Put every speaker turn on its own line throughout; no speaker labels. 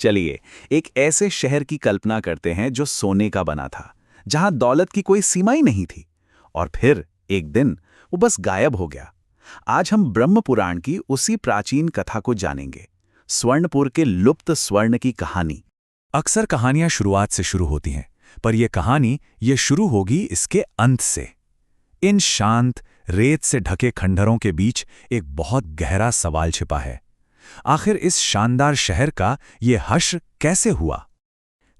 चलिए, एक ऐसे शहर की कल्पना करते हैं जो सोने का बना था, जहां दौलत की कोई सीमा ही नहीं थी। और फिर एक दिन वो बस गायब हो गया। आज हम ब्रह्म पुराण की उसी प्राचीन कथा को जानेंगे, स्वर्णपुर के लुप्त स्वर्ण की कहानी।
अक्सर कहानियां शुरुआत से शुरू होती हैं, पर यह कहानी ये शुरू होगी इसके अंत से। इन शांत, रेत से ढके खंडहरों के बीच एक बहुत गहरा सवाल छिपा है। आखिर इस शानदार शहर का ये हश्र कैसे हुआ?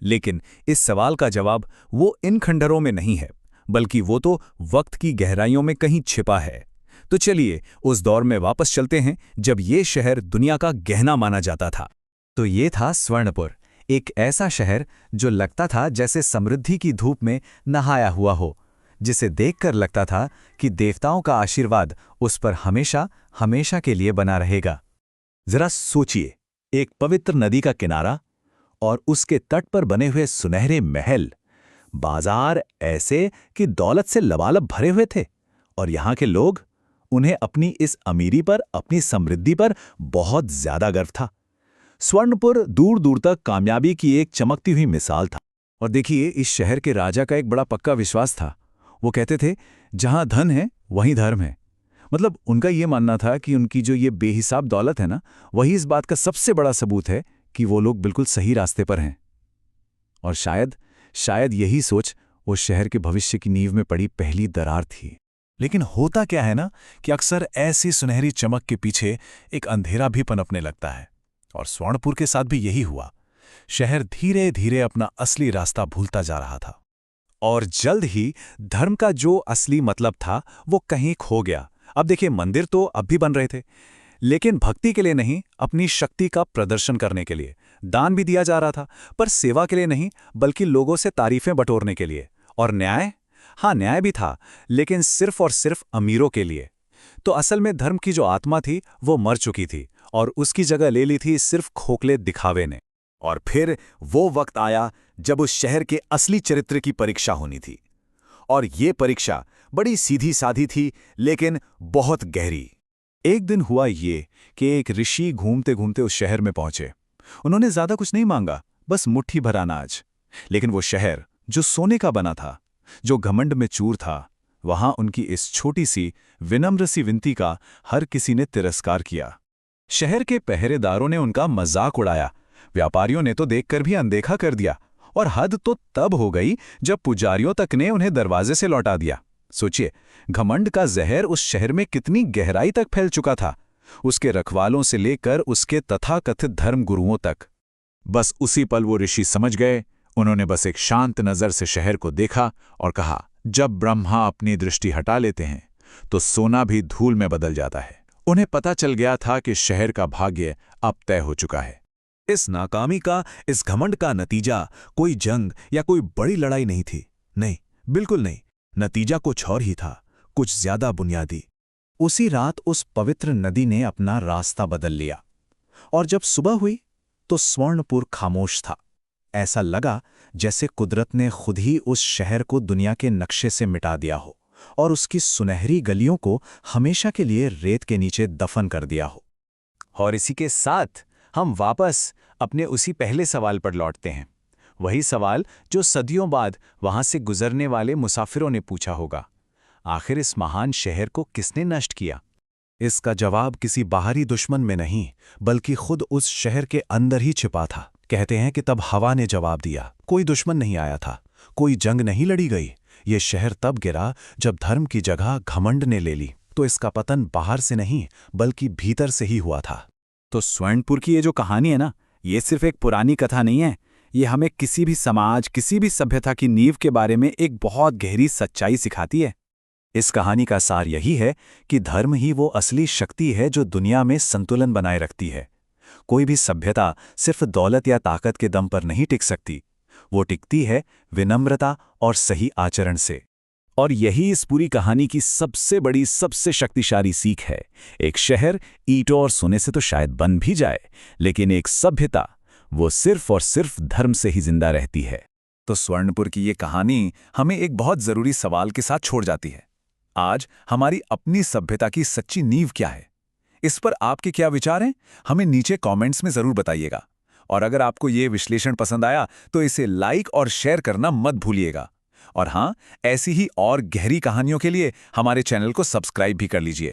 लेकिन इस सवाल का जवाब वो इन खंडहरों में नहीं है, बल्कि वो तो वक्त की गहराइयों में कहीं छिपा है। तो चलिए उस दौर में वापस चलते हैं जब ये शहर दुनिया का गहना माना जाता था। तो ये था स्वर्णपुर, एक ऐसा शहर जो लगता था जैसे समृद्धि की धूप में नहाया हुआ हो, जिसे देखकर लगता था कि देवताओं का आशीर्वाद उस पर हमेशा हमेशा के लिए बना रहेगा। जरा सोचिए, एक पवित्र नदी का किनारा और उसके तट पर बने हुए सुनहरे महल, बाजार ऐसे कि दौलत से लबालब भरे हुए थे, और यहाँ के लोग, उन्हें अपनी इस अमीरी पर, अपनी समृद्धि पर बहुत ज्यादा गर्व था। स्वर्णपुर दूर दूर तक कामयाबी की एक चमकती हुई मिसाल था। और देखिए, इस शहर के राजा का एक बड़ा पक्का विश्वास था। वो कहते थे, जहां धन है वहीं धर्म है। मतलब उनका ये मानना था कि उनकी जो ये बेहिसाब दौलत है ना, वही इस बात का सबसे बड़ा सबूत है कि वो लोग बिल्कुल सही रास्ते पर हैं। और शायद यही सोच उस शहर के भविष्य की नींव में पड़ी पहली दरार थी। लेकिन होता क्या है ना कि अक्सर ऐसी सुनहरी चमक के पीछे एक अंधेरा भी पनपने लगता है, और स्वर्णपुर के साथ भी यही हुआ। शहर धीरे धीरे अपना असली रास्ता भूलता जा रहा था, और जल्द ही धर्म का जो असली मतलब था वो कहीं खो गया। अब देखिए, मंदिर तो अब भी बन रहे थे, लेकिन भक्ति के लिए नहीं, अपनी शक्ति का प्रदर्शन करने के लिए। दान भी दिया जा रहा था, पर सेवा के लिए नहीं, बल्कि लोगों से तारीफें बटोरने के लिए। और न्याय, हाँ न्याय भी था, लेकिन सिर्फ और सिर्फ अमीरों के लिए। तो असल में धर्म की जो आत्मा थी वो मर चुकी थी, और उसकी जगह ले ली थी सिर्फ खोखले दिखावे ने। और फिर वो वक्त आया जब उस शहर के असली चरित्र की परीक्षा होनी थी। और ये परीक्षा बड़ी सीधी साधी थी, लेकिन बहुत गहरी। एक दिन हुआ ये कि एक ऋषि घूमते घूमते उस शहर में पहुंचे। उन्होंने ज्यादा कुछ नहीं मांगा, बस मुट्ठी भर अनाज। लेकिन वो शहर जो सोने का बना था, जो घमंड में चूर था, वहां उनकी इस छोटी सी विनम्र सी विनती का हर किसी ने तिरस्कार किया। शहर के पहरेदारों ने उनका मजाक उड़ाया, व्यापारियों ने तो देखकर भी अनदेखा कर दिया, और हद तो तब हो गई जब पुजारियों तक ने उन्हें दरवाजे से लौटा दिया। सोचिए, घमंड का जहर उस शहर में कितनी गहराई तक फैल चुका था, उसके रखवालों से लेकर उसके तथाकथित धर्म गुरुओं तक। बस उसी पल वो ऋषि समझ गए। उन्होंने बस एक शांत नजर से शहर को देखा और कहा, जब ब्रह्मा अपनी दृष्टि हटा लेते हैं तो सोना भी धूल में बदल जाता है। उन्हें पता चल गया था कि शहर का भाग्य अब तय हो चुका है। इस नाकामी का, इस घमंड का नतीजा कोई जंग या कोई बड़ी लड़ाई नहीं थी। नहीं, बिल्कुल नहीं। नतीजा कुछ और ही था, कुछ ज्यादा बुनियादी। उसी रात उस पवित्र नदी ने अपना रास्ता बदल लिया, और जब सुबह हुई तो स्वर्णपुर खामोश था। ऐसा लगा जैसे कुदरत ने खुद ही उस शहर को दुनिया के नक्शे से मिटा दिया हो, और उसकी सुनहरी गलियों को हमेशा के लिए रेत के नीचे दफन कर दिया हो। और इसी के साथ हम वापस अपने उसी पहले सवाल पर लौटते हैं। वही सवाल जो सदियों बाद वहां से गुजरने वाले मुसाफिरों ने पूछा होगा, आखिर इस महान शहर को किसने नष्ट किया? इसका जवाब किसी बाहरी दुश्मन में नहीं, बल्कि खुद उस शहर के अंदर ही छिपा था। कहते हैं कि तब हवा ने जवाब दिया। कोई दुश्मन नहीं आया था, कोई जंग नहीं लड़ी गई। ये शहर तब गिरा जब धर्म की जगह घमंड ने ले ली। तो इसका पतन बाहर से नहीं, बल्कि भीतर से ही हुआ था।
तो स्वर्णपुर की ये जो कहानी है ना, ये सिर्फ एक पुरानी कथा नहीं है। ये हमें किसी भी समाज, किसी भी सभ्यता की नींव के बारे में एक बहुत गहरी सच्चाई सिखाती है।
इस कहानी का सार यही है कि धर्म ही वो असली शक्ति है जो दुनिया में संतुलन बनाए रखती है। कोई भी सभ्यता सिर्फ दौलत या ताकत के दम पर नहीं टिक सकती। वो टिकती है विनम्रता और सही आचरण से। और यही इस पूरी कहानी की सबसे बड़ी, सबसे शक्तिशाली सीख है। एक शहर ईंटों और सोने से तो शायद बन भी जाए, लेकिन एक सभ्यता, वो सिर्फ और सिर्फ धर्म से ही जिंदा रहती है। तो स्वर्णपुर की ये कहानी हमें एक बहुत जरूरी सवाल के साथ छोड़ जाती है। आज हमारी अपनी सभ्यता की सच्ची नींव क्या है? इस पर आपके क्या विचार हैं? हमें नीचे कमेंट्स में जरूर बताइएगा। और अगर आपको ये विश्लेषण पसंद आया तो इसे लाइक और शेयर करना मत भूलिएगा। और हाँ, ऐसी ही और गहरी कहानियों के लिए हमारे चैनल को सब्सक्राइब भी कर लीजिए।